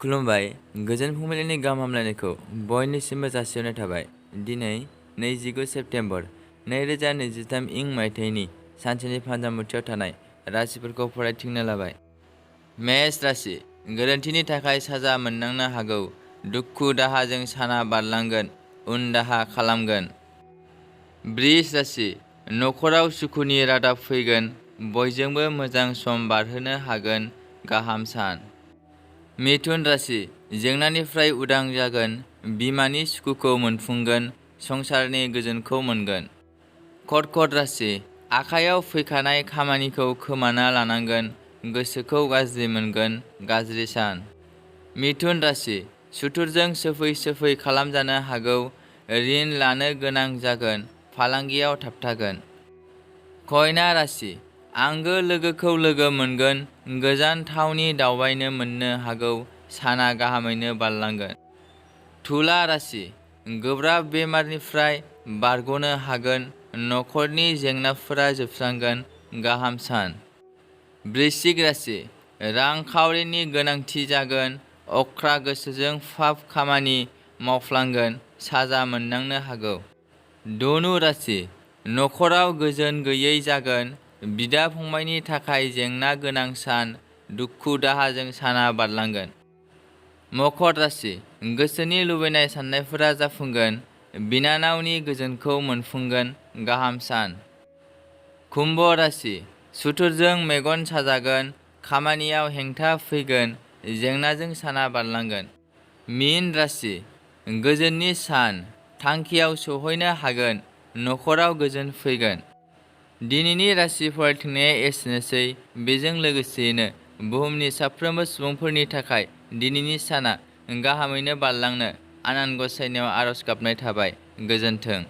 खुलुमबाय गोजोन फुंबिलिनि गाहाम हामलायनायखौ बयनिसिमबो जासिहरनाय थाबाय। दिनै 29 सेप्तेम्बर 2023 इं मायथाइनि सानसेनि फान्जामुथियाव थानाय राशिफोरखौ फरायथिंनो लाबाय। मेष राशि गोरोन्थिनि थाखाय साजा मोननांनो हागौ। दुखु दाहाजों साना बारलांगोन, उन दाहा खालामगोन। वृष राशि नखराव सुखुनि रादाब फैगोन, बयजोंबो मोजां सम बारहोनो हागोन, गाहाम सान। मिथुन राशि जेंनानिफ्राय उदां जागोन, बिमानि सुखुखौ मोनफुंगोन, संसारनि गोजोनखौ मोनगोन। कर्कट राशि आखायाव फैखानाय खामानिखौ खोमाना लानांगोन, गोसोखौ गाज्रि मोनगोन, गाज्रि सान। मिथुन राशि सुथुरजों सोफै खालामजानो हागौ, ऋण लानो गोनां जागोन, फालांगियाव थाबथागोन। कन्या राशि आंगो लोगोखौ लोगो मोनगोन, गोजान थावनि दावबायनो मोननो हागौ, साना गाहामैनो बारलांगोन। तुला राशि गोब्राब बेमारनिफ्राय बारग'नो हागोन, नखरनि जेंनाफोरा जोबस्रांगोन, गाहाम सान। वृश्चिक राशि रांखावरिनि गोनांथि जागोन, अख्रा गोसोजों फाफ खामानि मावफ्लांगोन, साजा मोननांनो हागौ। धनु राशि नखराव गोजोन गैयै जागोन, बिदा फंबायनि थाखाय जेंना गोनां सान, दुखु दाहाजों साना बारलांगोन। मकर राशि गोसोनि लुबैनाय साननायफोरा जाफुंगोन, बिनानावनि गोजोनखौ मोनफुंगोन, गाहाम सान। कुम्भ राशि सुथुरजों मेगन साजागोन, खामानियाव हेंथा फैगोन, जेंनाजों साना बारलांगोन। मीन राशि गोजोननि सान, थांखियाव सौहैनो हागोन, नखराव गोजोन फैगोन। दिनैनि राशि फरायथिंनाया एसेनोसै। बेजों लोगोसेयैनो बुहुमनि साफ्रोमबो सुबुंफोरनि थाखाय दिनैनि साना गाहामैनो बारलांनो आनान गसाइनियाव आरज गाबनाय थाबाय। गोजोन्थों।